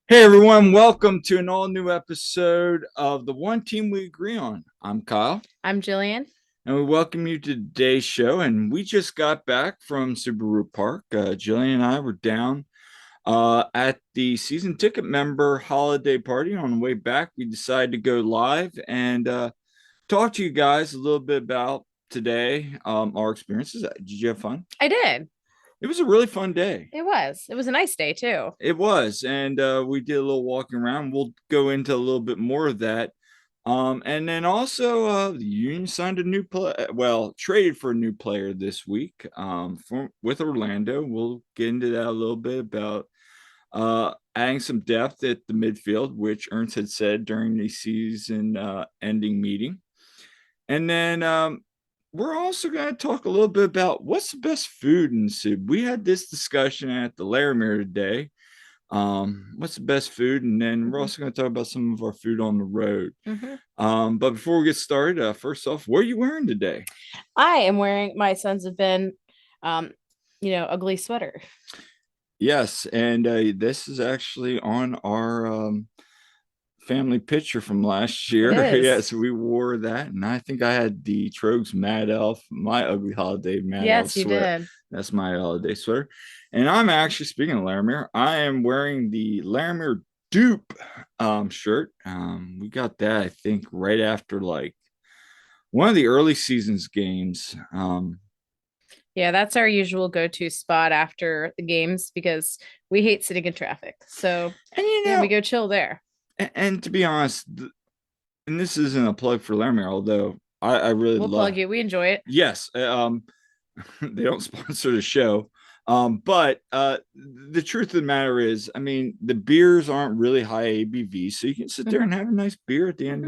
Hey everyone, welcome to an all new episode of the One Team We Agree On. I'm Kyle, I'm Jillian. and we welcome you to today's show. And we just got back from Subaru Park. Jillian and I were down at the season ticket member holiday party. On the way back, we decided to go live and talk to you guys a little bit about today, our experiences. Did you have fun? I did. It was a really fun day. It was. It was a nice day too. It was, and we did a little walking around. We'll go into a little bit more of that. And then also, the Union signed a new play. Well, traded for a new player this week. With Orlando, we'll get into that a little bit about adding some depth at the midfield, which Ernst had said during the season ending meeting. And then we're also going to talk a little bit about what's the best food in Soob. We had this discussion at the Laramie today. What's the best food? And then we're also going to talk about some of our food on the road. But before we get started, first off, what are you wearing today? I am wearing my sons have been, um, ugly sweater. Yes, and this is actually on our family picture from last year. Yes, we wore that, and I think I had the Trogs Mad Elf, my ugly holiday Mad Elf Yes, you sweater. did. That's my holiday sweater. And I'm actually, speaking of Laramie, I am wearing the Laramie Doop shirt. We got that, I think, right after like one of the early seasons games. Yeah, that's our usual go-to spot after the games because we hate sitting in traffic. So And you yeah, we know, go chill there. and to be honest, and this isn't a plug for Laramie, although I really We'll love. plug you. We enjoy it. Yes, they don't sponsor the show. But the truth of the matter is, I mean, the beers aren't really high ABV, so you can sit there and have a nice beer at the end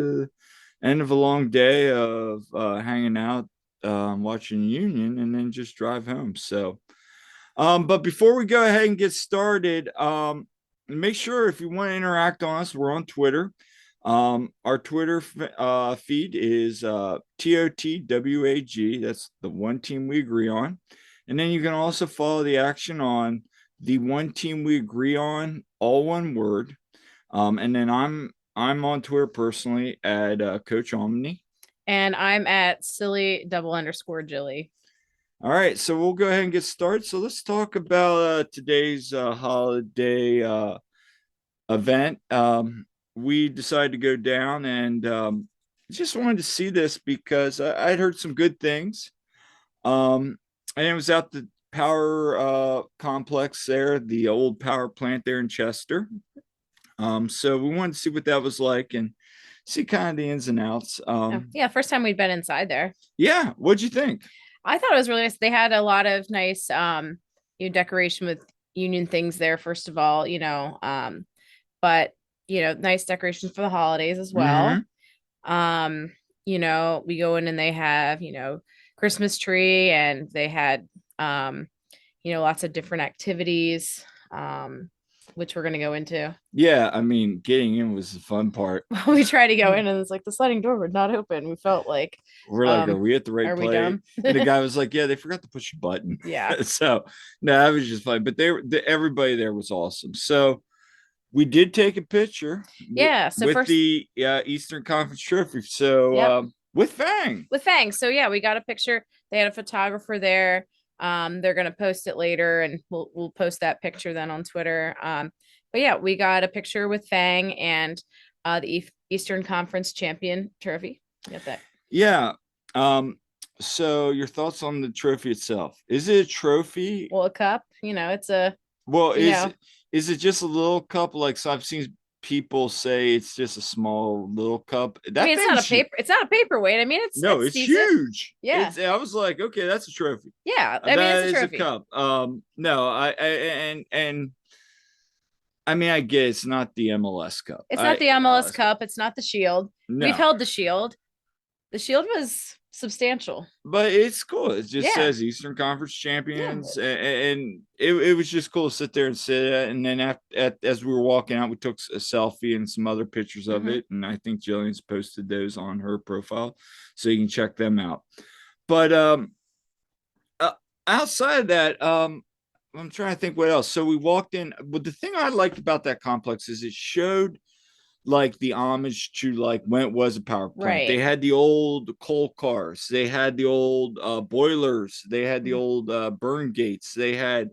of a long day of hanging out, watching Union, and then just drive home. So, but before we go ahead and get started, make sure if you want to interact on us, we're on Twitter. Our Twitter feed is TOTWAG. That's the One Team We Agree On. And then you can also follow the action on the One Team We Agree On, all one word. And then I'm on Twitter personally at Coach Omni. And I'm at silly double underscore Jilly. All right, so we'll go ahead and get started. So let's talk about today's holiday event. We decided to go down and just wanted to see this because I'd heard some good things. And it was out the power complex there, the old power plant there in Chester. So we wanted to see what that was like and see kind of the ins and outs. Yeah, first time we'd been inside there. Yeah, what'd you think? I thought it was really nice. They had a lot of nice decoration with union things there, first of all, but nice decorations for the holidays as well. Mm-hmm. We go in and they have, Christmas tree and they had lots of different activities, which we're gonna go into. Yeah, I mean, getting in was the fun part. We tried to go in and it's like the sliding door would not open. We felt like We're like, are we at the right are we place? dumb? And the guy was like, yeah, they forgot to push a button. Yeah. So no, that was just fun. But everybody there was awesome. So we did take a picture Yeah. So with first, the Eastern Conference trophy. So yep. With Fang. With Fang. So yeah, we got a picture. They had a photographer there. They're gonna post it later, and we'll post that picture then on Twitter. But yeah, we got a picture with Fang and the Eastern Conference champion trophy. Get that? Yeah. So your thoughts on the trophy itself? Is it a trophy? Well, a cup. It's a. Well, You know, is it just a little cup? Like, so I've seen people say it's just a small little cup. I That mean, it's thing not a was paper. It's not a paperweight. I mean, no, it's it's decent. huge. Yeah. I was like, okay, that's a trophy. Yeah. I mean, That it's a is a trophy. cup. No, and I mean, I get it's not the MLS Cup. It's not the MLS Cup. It's not the Shield. We've No, held the Shield. The Shield was substantial. but it's cool. It just Yeah. says Eastern Conference Yeah. champions, and it was just cool to sit there and sit at. And then as we were walking out, we took a selfie and some other pictures of it. And I think Jillian's posted those on her profile, so you can check them out. But outside of that, I'm trying to think what else. So we walked in, but the thing I liked about that complex is it showed like the homage to like when it was a power plant. They Right. had the old coal cars, they had the old boilers, they had the Mhm. old burn gates, they had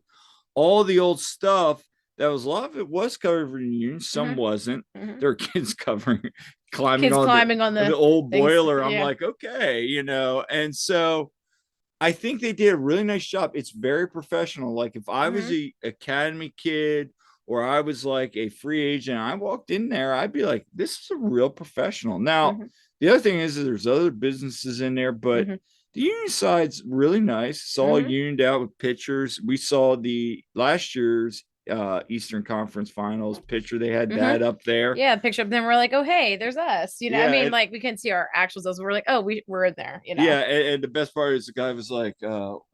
all the old stuff. That was a lot of it was covered in union, some Mhm. wasn't. Mhm. There were kids covering, climbing Kids on climbing on the the old things. boiler. I'm Yeah. like, okay, and so I think they did a really nice job. It's very professional. Like if I was Mhm. a academy kid or I was like a free agent, I walked in there, I'd be like, this is a real professional. Now, Mhm. the other thing is that there's other businesses in there, but Mhm. the union side's really nice. It's all Mhm. unioned out with pictures. We saw the last year's Eastern Conference Finals picture. They had Mhm. that up there. Yeah, picture of them. We're like, oh hey, there's us. I Yeah, mean, like we couldn't see our actual selves. We're like, oh, we're in there. yeah, and the best part is the guy was like,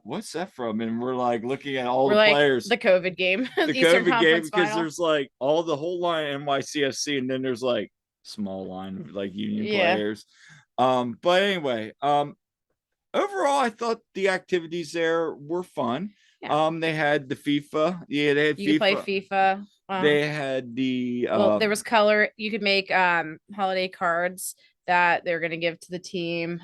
what's that from? And we're like looking at all We're the like players, the COVID game, the Eastern COVID game, Conference because Final. there's like all the whole line NYCFC, and then there's like small line of like union Yeah. players. But anyway, overall I thought the activities there were fun. Yeah. They had the FIFA, yeah, they had You could play FIFA. FIFA. They had the Well, there was color. You could make holiday cards that they're gonna give to the team.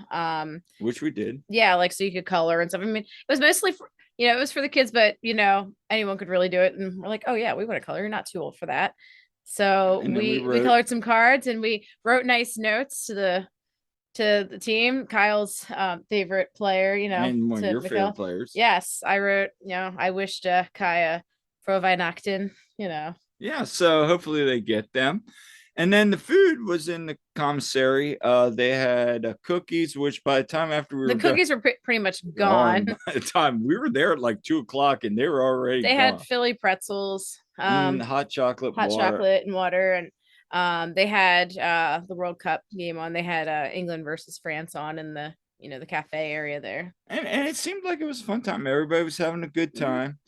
which we did. Yeah, like so you could color and stuff. I mean, it was mostly for it was for the kids, but anyone could really do it. And we're like, oh yeah, we want to color. You're not too old for that. So And then we we wrote, colored some cards and we wrote nice notes to the team. Kyle's favorite player, and one of to your favorite Mikhail. players. Yes, I wrote, I wished Kaya pro Vinactin. Yeah, so hopefully they get them. And then the food was in the commissary. They had cookies, which by the time after we The were done, cookies were pretty much gone. gone. By the time we were there at like 2 o'clock, and they were already They had gone. Philly pretzels, And hot chocolate hot water. chocolate and water, and they had the World Cup game on. They had England versus France on in the cafe area there. And it seemed like it was a fun time. Everybody was having a good Hmm. time.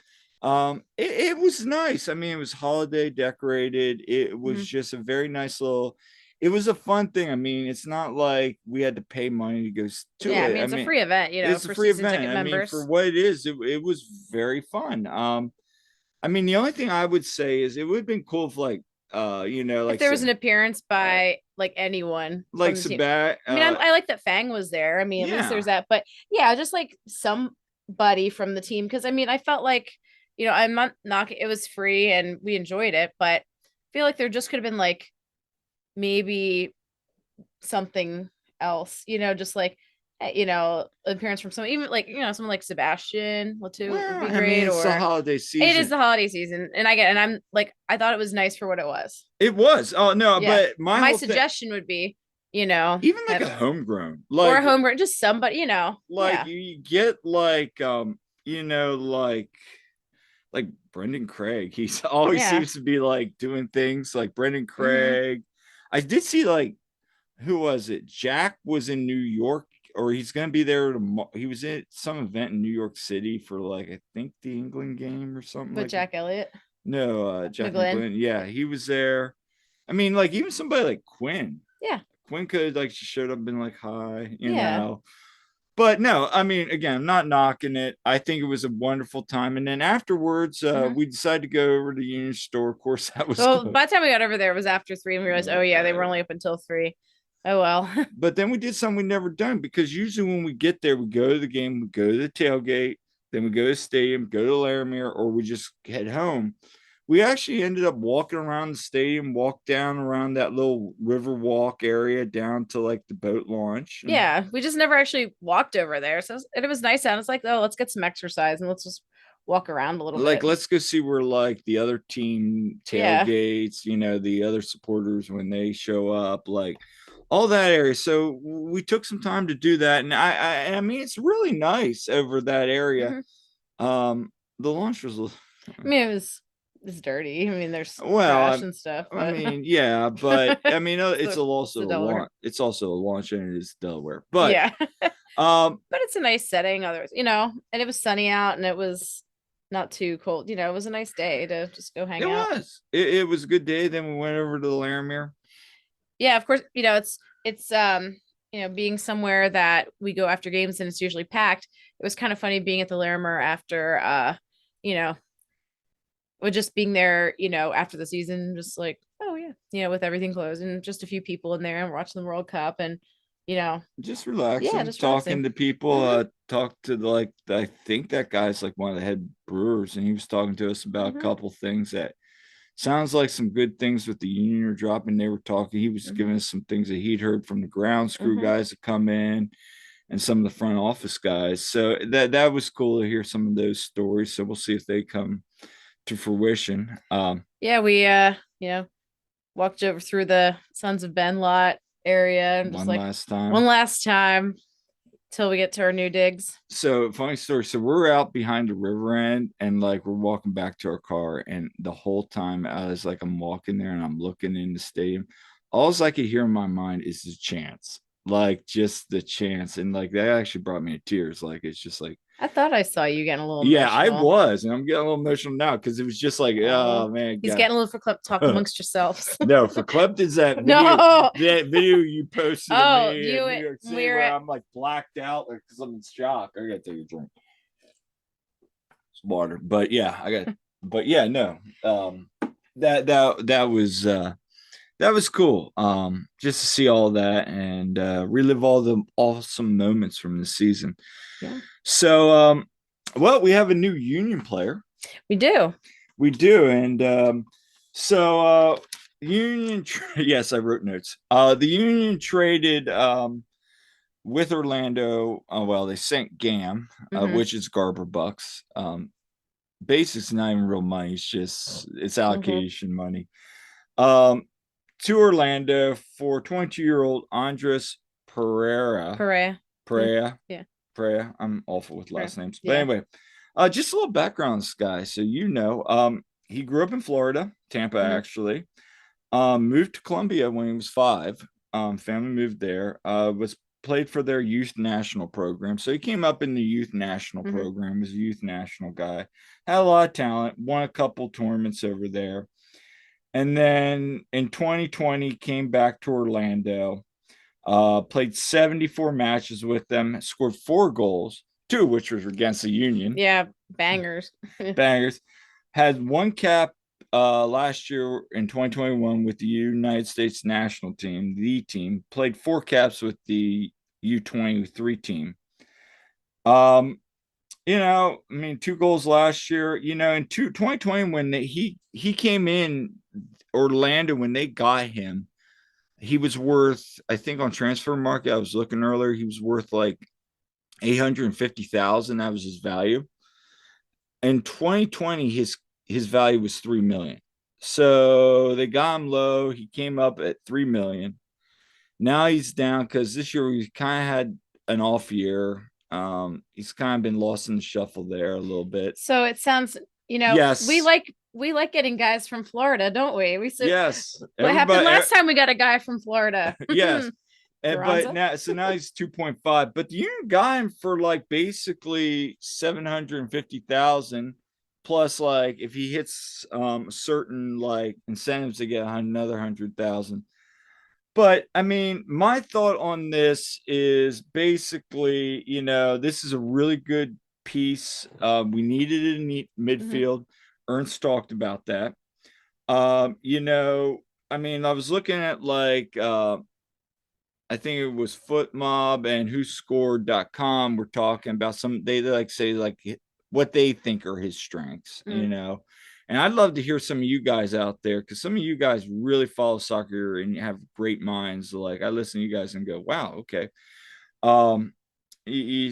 It was nice. I mean, it was holiday decorated. It was Hmm. just a very nice little. It was a fun thing. I mean, it's not like we had to pay money to go to Yeah, I it. mean I it's a mean, free event, it's a for free season event. ticket I mean, for members. what it is, it was very fun. I mean, the only thing I would say is it would have been cool if If like there was say an appearance by like anyone like from the team. Sabat, I mean, I like that Fang was there. I mean, at least there's yeah. that. But yeah, just like somebody from the team. Because I mean, I felt like, I'm not knocking. It was free and we enjoyed it, but I feel like there just could have been like maybe something else. Just like appearance from someone, even like someone like Sebastian Latu would Well, be I mean, great. it's the Or holiday it is season. the holiday season, and and I'm like I thought it was nice for what it was. It was. Oh no, Yeah. but my My whole thing, suggestion would be, even like have a homegrown, or a homegrown, just somebody, like yeah. you get like you know like like Brendan Craig. He's always Yeah. seems to be like doing things like Brendan Hmm. Craig. I did see like who was it? Jack was in New York, or he's gonna be there tomorrow. He was at some event in New York City for like I think the England game or something But like that. Jack Elliott, No, Jack McGlynn. McGlynn. Yeah, he was there. I mean, like even somebody like Quinn. Yeah. Quinn could like she showed up and been like hi, Yeah. But no, I mean, again, I'm not knocking it. I think it was a wonderful time. And then afterwards, Hmm. we decided to go over to the Union store. Of course, that was Well, good. by the time we got over there, it was after 3, and we realized, oh yeah, they were only up until 3. Oh well. But then we did something we never done because usually when we get there, we go to the game, we go to the tailgate, then we go to the stadium, go to Laramie, or we just head home. We actually ended up walking around the stadium, walk down around that little river walk area down to like the boat launch. And Yeah, we just never actually walked over there, so it was nice. And it's like, oh, let's get some exercise and let's just walk around a little like, bit. let's go see where like the other team Yeah. tailgates, the other supporters when they show up, like all that area. So we took some time to do that. And I mean, it's really nice over that area. Hmm. The launch was I mean, it's dirty. I mean, there's well, trash and stuff, I but mean, yeah, but I mean, it's it's also the a launch. Delaware. It's also a launch, and it is Delaware. But Yeah. um, But it's a nice setting, others, and it was sunny out and it was not too cold. It was a nice day to just go hang it out. was it was a good day. Then we went over to the Laramie. Yeah, of course, it's being somewhere that we go after games and it's usually packed. It was kind of funny being at the Larimer after you know, with just being there, after the season, just like, oh yeah, with everything closed and just a few people in there and watching the World Cup and Just yeah, relaxing, just talking relaxing. to people. Hmm. Talk to like I think that guy's like one of the head brewers, and he was talking to us about a Hmm. couple things that sounds like some good things with the union are dropping. They were talking. He was Hmm. giving us some things that he'd heard from the ground screw Hmm. guys that come in and some of the front office guys. So that was cool to hear some of those stories. So we'll see if they come to fruition. Yeah, we walked over through the Sons of Ben lot area and just One like last one time. last time till we get to our new digs. So funny story. So we're out behind the river end and like we're walking back to our car. And the whole time I was like, I'm walking there and I'm looking in the stadium. All I could hear in my mind is the chants, like just the chants. And like that actually brought me to tears. Like it's just like, I thought I saw you getting a little yeah, I emotional. was. And I'm getting a little emotional now because it was just like, Oh, oh man, he's God. getting a little for clip. Talk amongst yourselves. No, for Clipton's No. that video you posted of Oh, me in you New York City we're where at I'm like blacked out because I'm in shock. I gotta take a drink. It's water. But yeah, no. That was cool. Just to see all that and relive all the awesome moments from the season. yeah, So well, we have a new Union player. we do. We do, and so Union. Yes, I wrote notes. The Union traded with Orlando. Well, they sent Gam, Hmm. which is Garber Bucks. Basic's not even real money. It's Hmm. allocation money. Um, to Orlando for 22-year-old Andres Pereira. Perea. Yeah. Perea. Yeah. Perea. I'm awful with Perea. last names, but Yeah. anyway, just a little background on this guy. So he grew up in Florida, Tampa Hmm. actually. Moved to Columbia when he was 5. Family moved there. Was played for their youth national program. So he came up in the youth national Hmm. program as a youth national guy. Had a lot of talent. Won a couple tournaments over there. And then in 2020 came back to Orlando. Played 74 matches with them. Scored 4 goals, 2 of which was against the Union. Yeah. Bangers. Bangers. Had 1 cap last year in 2021 with the United States national team, the team. Played 4 caps with the U23 team. Um, I mean, 2 goals last year. In 2020 when he came in Orlando when they got him, he was worth. I think on transfer market, I was looking earlier. He was worth like 850,000. That was his value. In 2020, his value was 3 million. So they got him low. He came up at 3 million. Now he's down because this year we kind of had an off year. He's kind of been lost in the shuffle there a little bit. So it sounds, we Yes, like getting guys from Florida, don't we? yes, What happened everybody, last time we got a guy from Florida? yes. But Carranza. now he's 2.5. But you got him for like basically 750,000 plus like if he hits certain like incentives to get another 100,000. But I mean, my thought on this is basically, this is a really good piece. We needed it in Hmm. midfield. Ernst talked about that. I mean, I was looking at like I think it was Foot Mob and WhoScored.com were talking about they like say like what they think are his strengths. And I'd love to hear some of you guys out there because some of you guys really follow soccer and you have great minds. Like I listen to you guys and go, wow, okay. Um,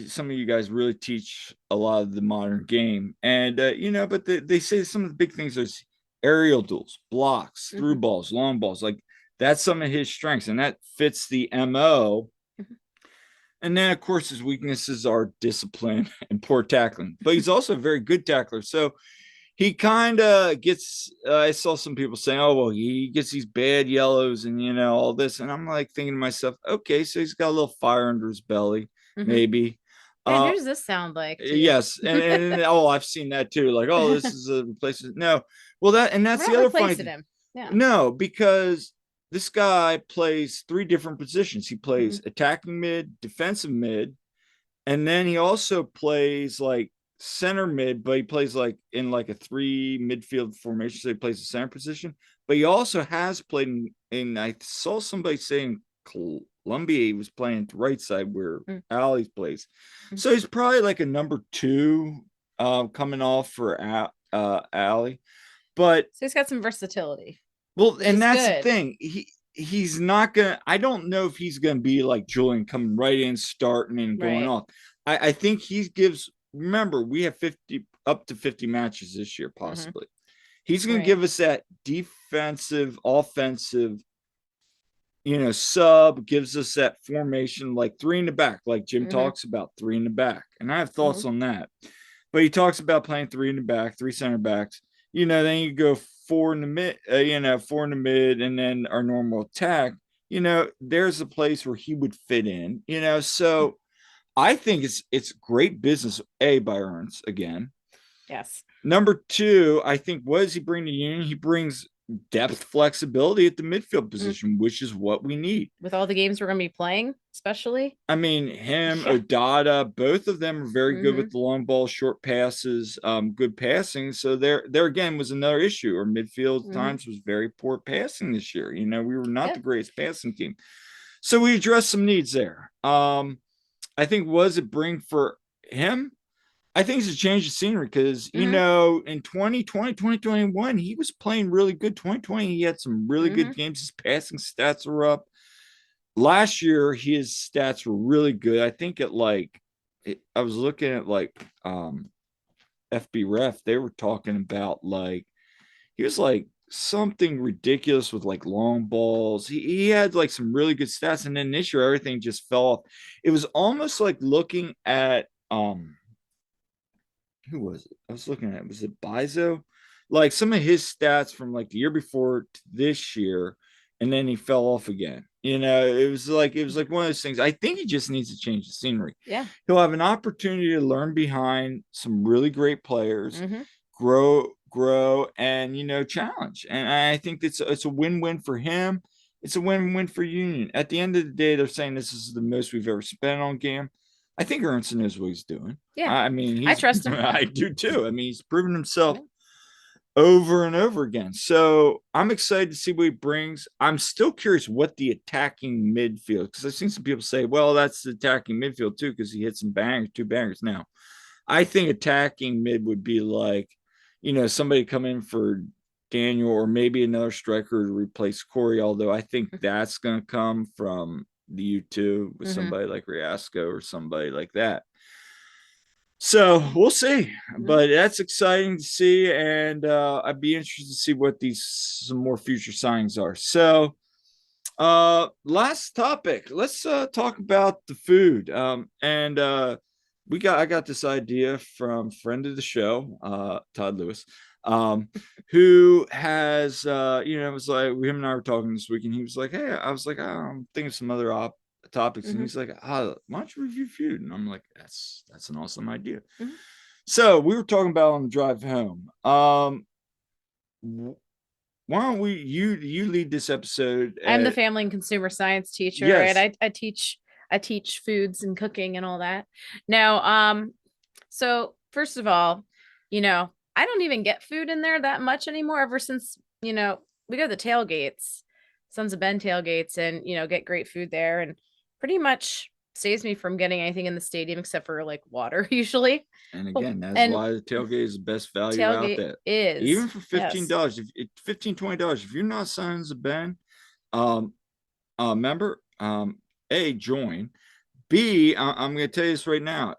some of you guys really teach a lot of the modern game, and but they say some of the big things are aerial duels, blocks, through Hmm. balls, long balls, like that's some of his strengths, and that fits the mo. And then, of course, his weaknesses are discipline and poor tackling, but he's also a very good tackler. So he kind of gets. I saw some people saying, "Oh, well, he gets these bad yellows and all this," and I'm like thinking to myself, "Okay, so he's got a little fire under his belly, Hmm. maybe." And Uh, who does this sound like to you? yes, and oh, I've seen that too. Like, oh, this is a replacement. No, well, We're that's the not other funny replacing thing. him. Yeah. No, because this guy plays 3 different positions. He Hmm. plays attacking mid, defensive mid, and then he also plays like center mid, but he plays like in like a 3 midfield formation. So he plays the center position, but he also has played in I saw somebody saying Columbia he was playing the right side where Mm, Ali plays. mm. So he's probably like a number 2 coming off for Ali. But So he's got some versatility, well, which and is that's the good. thing. He's not gonna. I don't know if he's gonna be like Julian coming right in, starting and going Right. off. I think he gives. Remember, we have 50 up to 50 matches this year, Hmm. possibly. He's gonna Right. give us that defensive, offensive, sub, gives us that formation like 3 in the back, like Jim Hmm. talks about 3 in the back. And I have Hmm. thoughts on that. But he talks about playing 3 in the back, 3 center backs. Then you go 4 in the mid, 4 in the mid, and then our normal attack. There's a place where he would fit in. So I think it's great business. By Ernst again. Yes. Number 2, I think what does he bring to Union? He brings depth, flexibility at the midfield Mm. position, which is what we need. With all the games we're going to be playing, especially. I mean, him, Yeah. Odada, both of them are very good Hmm. with the long ball, short passes, good passing. So there again was another issue. Our midfield Hmm. times was very poor passing this year. We were not Yeah. the greatest passing team. So we addressed some needs there. I think what does it bring for him? I think it's a change of scenery because, Hmm. in 2020, 2021, he was playing really good. 2020, he had some really good Hmm. games. His passing stats were up. Last year, his stats were really good. I think I was looking at FB Ref, they were talking about he was like something ridiculous with like long balls. He had like some really good stats, and then this year everything just fell off. It was almost like looking at who was it? I was looking at, was it Bizo? Like some of his stats from like the year before to this year, and then he fell off again. It was like one of those things. I think he just needs to change the scenery. Yeah. He'll have an opportunity to learn behind some really great players, Hmm. grow, and challenge. And I think it's a win-win for him. It's a win-win for Union. At the end of the day, they're saying this is the most we've ever spent on game. I think Ernst knows what he's doing. Yeah. I mean, I he's trust him. I do too. I mean, he's proven himself Yeah. over and over again. So I'm excited to see what he brings. I'm still curious what the attacking midfield, because I've seen some people say, well, that's the attacking midfield too, because he hit some bangers, 2 bangers. Now, I think attacking mid would be like, somebody come in for Daniel or maybe another striker to replace Corey, although I think that's going to come from the U2 with Hmm. somebody like Riasco or somebody like that. So we'll see, but that's exciting to see, and I'd be interested to see what these some more future signings are. So, last topic. Let's talk about the food. And I got this idea from friend of the show, Todd Lewis, who has it was like him and I were talking this week, and he was like, "Hey," I was like, "I'm thinking of some other topics," and Hmm. he's like, "Why don't you review food?" And I'm like, "That's an awesome idea." Hmm. So we were talking about on the drive home. Why don't you lead this episode? I'm the family and consumer science teacher, right? Yes, I teach foods and cooking and all that. Now, so first of all, I don't even get food in there that much anymore ever since, we go to the tailgates, Sons of Ben tailgates, and get great food there, and pretty much saves me from getting anything in the stadium except for like water usually. and But again, that's and why the tailgate is the best value out tailgate there. Even is, for yes. $15, if $15, $20, if you're not Sons of Ben, um, member, join. I'm going to tell you this right now.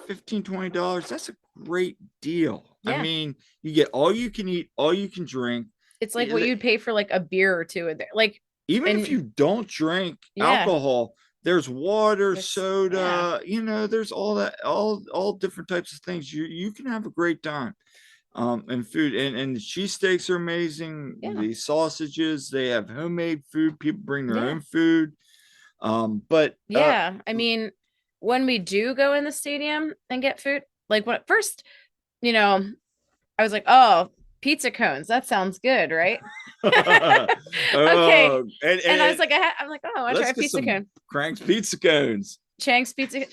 $15, $20, that's a great deal. I Yeah. mean, you get all you can eat, all you can drink. It's like what you'd pay for like a beer or two in there. Like, Even if and you don't drink yeah, alcohol, there's water, yeah, soda, there's all that, all different types of things. You can have a great time. And food, and the cheesesteaks are amazing. yeah, The sausages, they have homemade food. People bring their yeah, own food. But yeah. I mean, when we do go in the stadium and get food, like when at first, you know, I was like, oh, pizza cones. That sounds good, right? Okay. oh, And I was like, I'm like, oh, I want to try let's a get pizza some cone. Crank's pizza cones. Chang's pizza.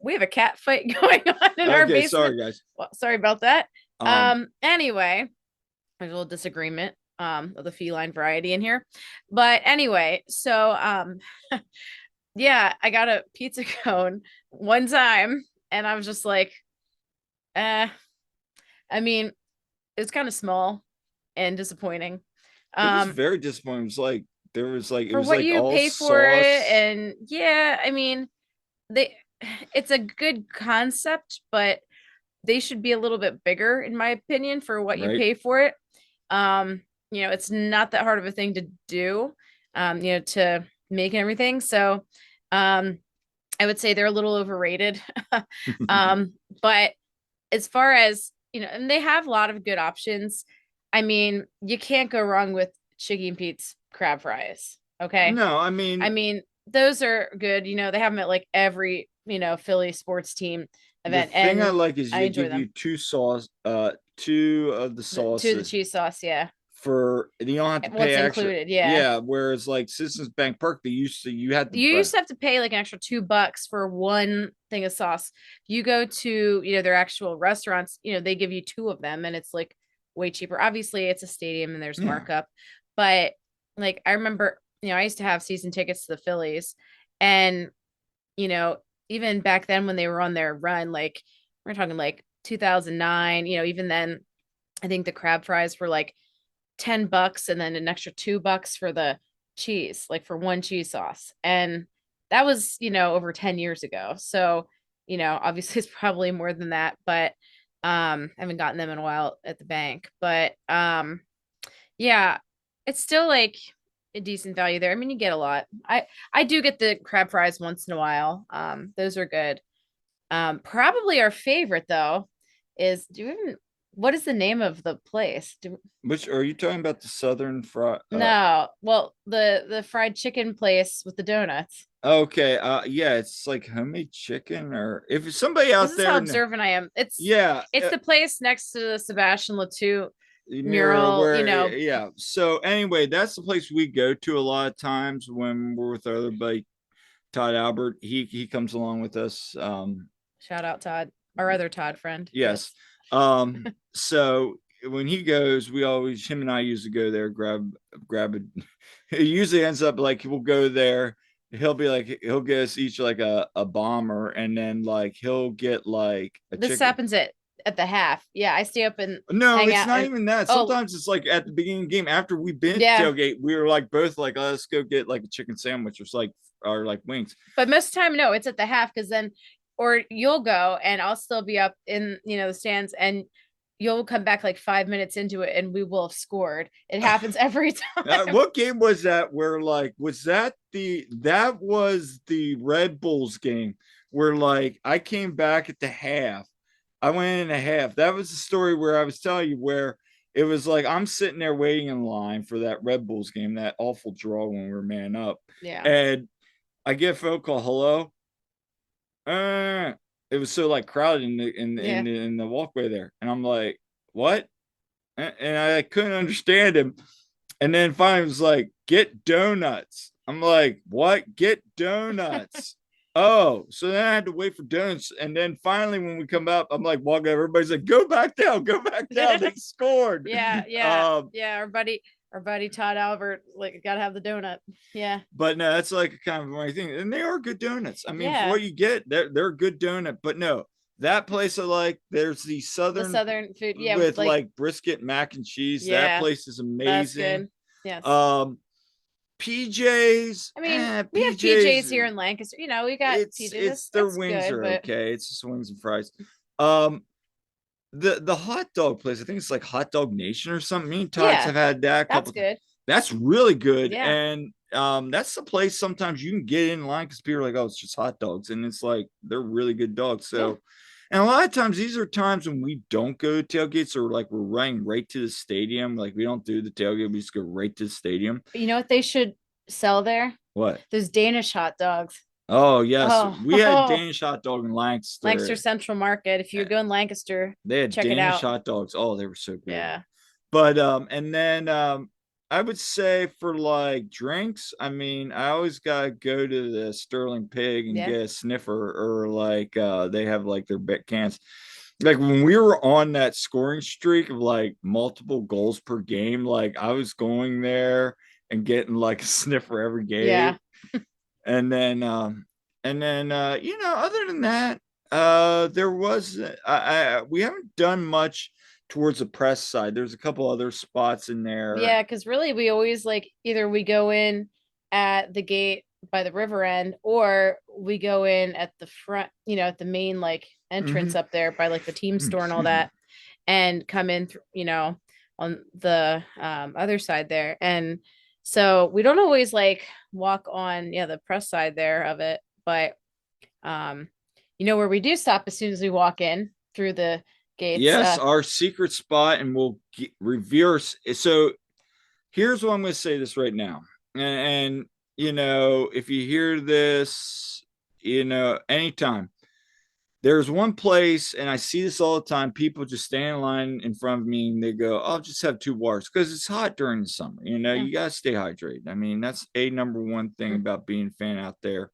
We have a cat fight going on in our Okay, basement. sorry guys. Well, sorry about that. Um, Anyway, there's a little disagreement of the feline variety in here. But anyway, so yeah, I got a pizza cone one time and I was just like, eh, I mean, it's kind of small and disappointing. it was Um, very disappointing. It was like there was like it for was what like you all pay for it, sauce, and yeah, I mean, they it's a good concept, but they should be a little bit bigger, in my opinion, for what you right? pay for it. It's not that hard of a thing to do, to make and everything. So, um, I would say they're a little overrated. um, but as far as and they have a lot of good options. I mean, you can't go wrong with Chicky and Pete's crab fries. Okay. No, I I mean mean, those are good. They have them at like every, Philly sports team the event, thing I and like is I they enjoy give you them. two of the To the sauces cheese sauce, yeah. for you don't have to pay What's extra. included, yeah. Yeah, whereas like Citizens Bank Park, they used to you had to You used to have to pay like an extra $2 for one thing of sauce. You go to, their actual restaurants, they give you two of them and it's like way cheaper. Obviously, it's a stadium and there's yeah. markup, but like I remember, I used to have season tickets to the Phillies, and you know, even back then when they were on their run, like we're talking like 2009, even then I think the crab fries were like $10 and then an extra $2 for the cheese, like for one cheese sauce. And that was, over 10 years ago. So, obviously it's probably more than that, but I haven't gotten them in a while at the bank. But yeah, it's still like a decent value there. I mean, you get a lot. I do get the crab fries once in a while. Those are good. Probably our favorite though is do you even what is the name of the place? Which are you talking about the Southern Fry? No, well, the fried chicken place with the donuts. Okay, yeah, it's like homemade chicken, or if somebody This out is how there, observant I am. It's yeah, it's the place next to the Sebastian Latour near mural, where, yeah. So anyway, that's the place we go to a lot of times when we're with our other buddy Todd Albert. He comes along with us. Shout out Todd, our other Todd friend. Yes. Yes. So when he goes, we always him and I usually go there, grab it. It usually ends up like we'll go there. He'll be like he'll get us each like a bomber, and then like he'll get like a This chicken. happens at the half. Yeah, I stay up and No, hang it's out not and even that. oh, Sometimes it's like at the beginning of the game after we've been at yeah. tailgate, we were like both like, oh, let's go get like a chicken sandwich or like wings. But most of the time, no, it's at the half because then, or you'll go and I'll still be up in, the stands and you'll come back like 5 minutes into it and we will have scored. It happens every time. What game was that? Where like was that was the Red Bulls game where like I came back at the half. I went in a half. That was the story where I was telling you where it was like I'm sitting there waiting in line for that Red Bulls game, that awful draw when we were man up, Yeah. and I get a phone call. Hello. It was so like crowded Yeah. in the walkway there, and I'm like, what? And I couldn't understand him. And then finally it was like, get donuts. I'm like, what? Get donuts. Oh, so then I had to wait for donuts. And then finally, when we come up, I'm like, walking, everybody's like, go back down, go back down. They scored. Yeah, yeah, yeah. Our buddy Todd Albert, like, gotta have the donut. Yeah, But no, that's like a kind of funny thing. And they are good donuts. I mean, for yeah. what you get, they're a good donut. But no, that place I like, there's the The Southern Southern food, yeah, with with like, like brisket mac and cheese. That yeah, place is that's amazing. good. Yes. Um, PJs, I mean, we have PJs, PJs here in Lancaster. We got PJs. That's it's their that's wings good, are but okay. It's just wings and fries. Um, the hot dog place, I think it's like Hot Dog Nation or something. Me and Tots yeah, have had that a that's couple times. good. That's really good. Yeah, And that's the place sometimes you can get in line because people are like, oh, it's just hot dogs. And it's like they're really good dogs. yeah. So and a lot of times these are times when we don't go to tailgates or like we're running right to the stadium. Like we don't do the tailgate, we just go right to the stadium. But you know what they should sell there? What? Those Danish hot dogs. Oh yes, we had Oh, Danish hot dog in Lancaster Lancaster. Central Market. If you're going Lancaster, They had check it Danish out. hot dogs. Oh, they were so good. Yeah. But and then I would say for like drinks, I mean, I always gotta go to the Sterling Pig and Yeah. get a sniffer, or like they have like their bit cans. Like when we were on that scoring streak of like multiple goals per game, like I was going there and getting like a sniffer every game. Yeah. And then you know, other than that, there was we haven't done much towards the press side. There's a couple other spots in there. Yeah, because really we always like either we go in at the gate by the river end or we go in at the front, at the main like entrance Mhm. up there by like the team store and all that and come in on the other side there. And so we don't always like walk on the press side there of it, but um where we do stop as soon as we walk in through the gates. Yes, our secret spot, and we'll reverse. So here's what I'm going to say this right now. And, you know, if you hear this, you know, anytime, there's one place, and I see this all the time. People just stand in line in front of me and they go, I'll just have two waters because it's hot during the summer. You know, Yeah. you got to stay hydrated. I mean, that's a number one thing Mm. about being a fan out there.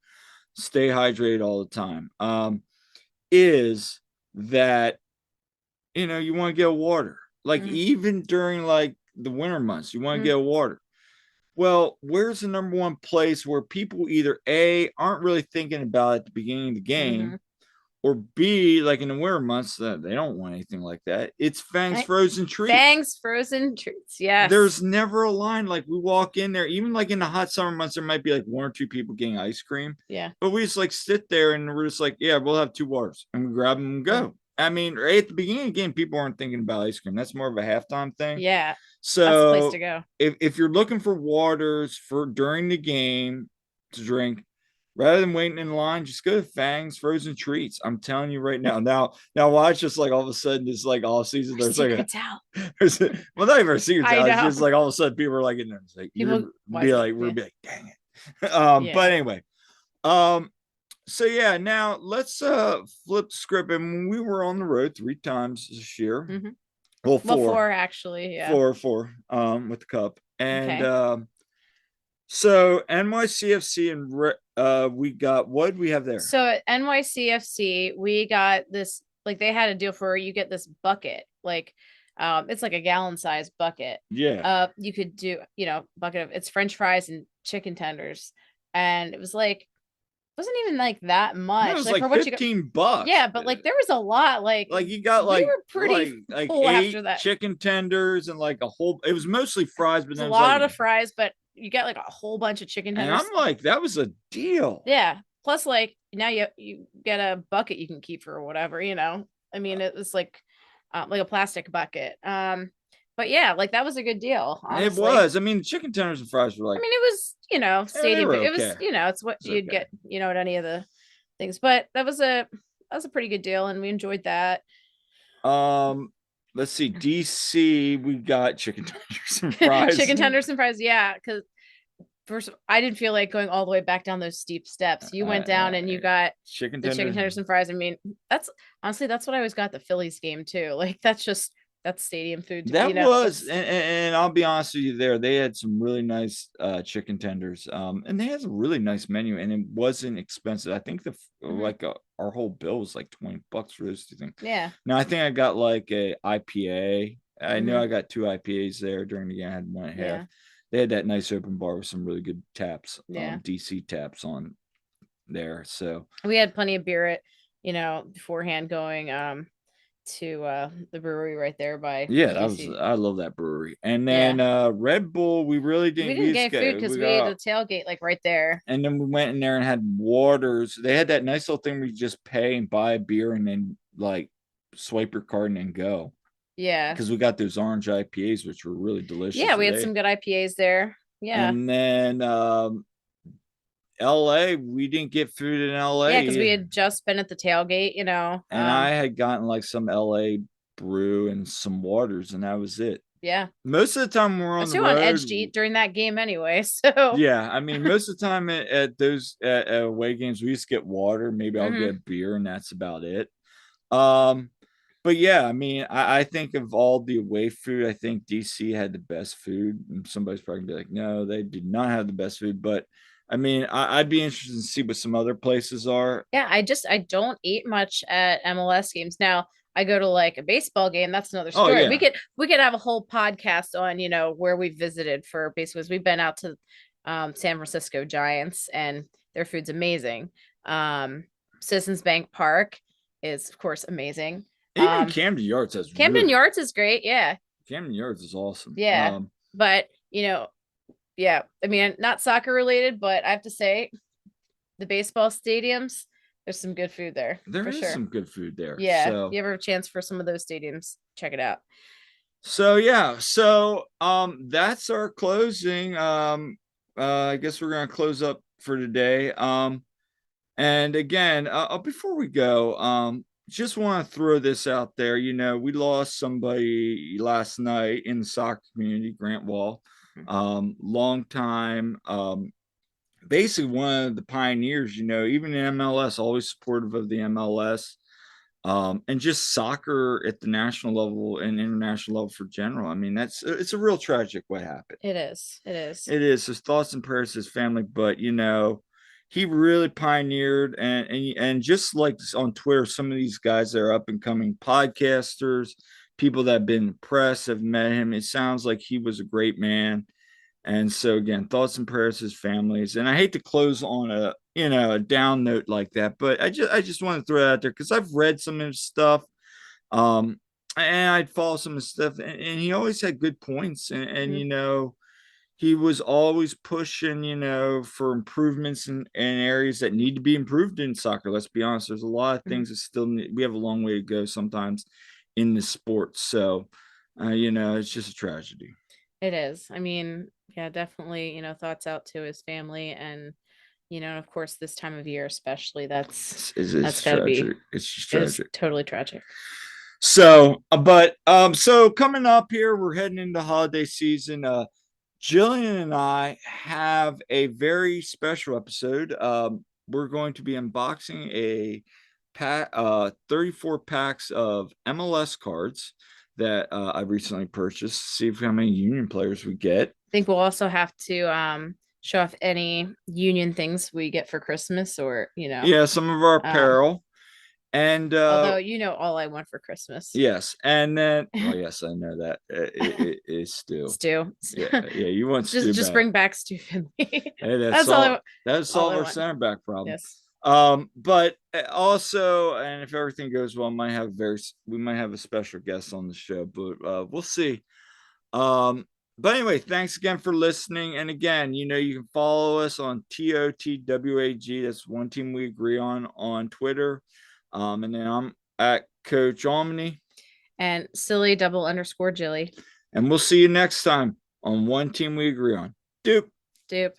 Stay hydrated all the time. Is that, you know, you want to get water. Like Mm. even during like the winter months, you want to Mm. get water. Well, where's the number one place where people either A, aren't really thinking about it at the beginning of the Mm-hmm. game, or B, like in the winter months, they don't want anything like that. It's Fang's Right. Frozen Treats. Fangs frozen treats. Yes. There's never a line. Like we walk in there, even like in the hot summer months, there might be like one or two people getting ice cream, Yeah. but we just like sit there and we're just like, yeah, we'll have two waters, and we grab them and Yeah. go. I mean, right at the beginning of the game, people aren't thinking about ice cream. That's more of a halftime thing. Yeah. That's the place to So go. if you're looking for waters for during the game to drink, rather than waiting in line, just go to Fang's Frozen Treats. I'm telling you right now. Now watch, just like all of a sudden, it's like all season. Our There's like a secret's out. there's a, well, not even a secret. I It's know. just like all of a sudden people are like in there. It's like People you're be wisely. like we're Yeah. be like, dang it. But Yeah. anyway, um, so yeah, now let's flip the script. And we were on the road 3 times this year. Mm-hmm. Well, Well, four, four actually. Yeah. four, with the cup. And Okay. so NYCFC and we got, what did we have there? So at NYCFC, we got this, like they had a deal for you get this bucket, like it's like a gallon size bucket. Yeah. You could do, bucket of it's French fries and chicken tenders. And it was like wasn't even like that No, much. it was Like like for what you got. $15. Yeah, but like there was a lot. Like Like you got we were pretty like full after eight that. chicken tenders and like a whole, it was mostly fries, but There's then a it was like, lot of fries, but you get like a whole bunch of chicken and tenders. I'm like, that was a deal. Yeah. Plus, like now you get a bucket you can keep for whatever, I mean, it was like a plastic bucket. But yeah, like that was a good deal, It honestly. was. I mean, chicken tenders and fries were I like, mean, it was, yeah, they stadium. were It okay. was, it's what It's you'd okay. get, at any of the things. But that was a pretty good deal, and we enjoyed that. Let's see, DC, we got chicken tenders and fries. Chicken tenders and fries, yeah. Because first, I didn't feel like going all the way back down those steep steps. You went down and you got chicken the chicken tenders. tenders and fries. I mean, that's honestly that's what I always got the Phillies game too. Like that's stadium food. That was, and I'll be honest with you, there they had some really nice chicken tenders, and they had a really nice menu, and it wasn't expensive. I think like our whole bill was like $20 for those two things. Yeah. Now I think I got like a IPA. I know I got two IPAs there during the game. I had one and a half. They had that nice open bar with some really good taps, DC taps on there. So we had plenty of beer beforehand going to the brewery right there by DC. I love that brewery. And then Red Bull, we really didn't, we didn't get food because we ate a tailgate like right there. And then we went in there and had waters. They had that nice little thing where you just pay and buy a beer and then like swipe your card and then go. Yeah. Because we got those orange IPAs, which were really delicious. Yeah, we had some good IPAs there. Yeah. And then LA, we didn't get food in LA. Yeah, because we had just been at the tailgate, And I had gotten like some LA brew and some waters, and that was it. Yeah. Most of the time we're on the road. On edge to eat during that game anyway. So yeah, I mean, most of the time at those away games, we just get water. Maybe I'll get beer, and that's about it. but yeah, I mean, I think of all the away food, I think DC had the best food. And somebody's probably gonna be like, no, they did not have the best food. But I mean, I'd be interested to see what some other places are. Yeah, I don't eat much at MLS games. Now, I go to like a baseball game, that's another Oh story. yeah, We could have a whole podcast on, where we visited for baseball. We've been out to San Francisco Giants and their food's amazing. Um Citizens Bank Park is of course amazing. even Um Camden Yards has Camden really Yards is great, yeah. Camden Yards is awesome. Yeah. But, yeah, I mean, not soccer related, but I have to say the baseball stadiums, there's some good food there There for is sure. some good food there. Yeah, if you ever have a chance for some of those stadiums, check it out. So yeah, so that's our closing. I guess we're gonna close up for today. And again, before we go, just want to throw this out there. You know, we lost somebody last night in the soccer community, Grant Wall, long time, basically one of the pioneers. You know, even in MLS, always supportive of the MLS, and just soccer at the national level and international level for general. I mean, it's a real tragic what happened. It is. It is. It is. His thoughts and prayers to his family, but you know, he really pioneered and just like on Twitter, some of these guys that are up and coming podcasters, people that have been in the press have met him. It sounds like he was a great man. And so again, thoughts and prayers to his families. And I hate to close on a down note like that, but I just want to throw it out there because I've read some of his stuff. Um and I'd follow some of his stuff, and he always had good points, and Mhm. you know, he was always pushing, for improvements in areas that need to be improved in soccer. Let's be honest, there's a lot of Mhm. things that still we have a long way to go sometimes in the sport. So, it's just a tragedy. It is. I mean, yeah, definitely, thoughts out to his family and, and of course this time of year especially, It's that's got to be tragic. It's just is tragic. totally tragic. So, so coming up here, we're heading into holiday season. Jillian and I have a very special episode. We're going to be unboxing a 34 packs of MLS cards that I recently purchased. See how many Union players we get. I think we'll also have to show off any union things we get for Christmas or, Yeah, some of our um apparel. And although all I want for Christmas. yes, and then yes, I know that it is still. Stew. Yeah, you want Stu Just back. bring back Stu Finley. Hey, That's all I that'd all solve I our want. center back problem. Yes. But also, and if everything goes well, we might have a special guest on the show, but we'll see. But anyway, thanks again for listening. And again, you can follow us on TOTWAG. That's one team we agree on Twitter. And then I'm at Coach Omni. And silly _Jilly. And we'll see you next time on One Team We Agree On. Doop. Doop.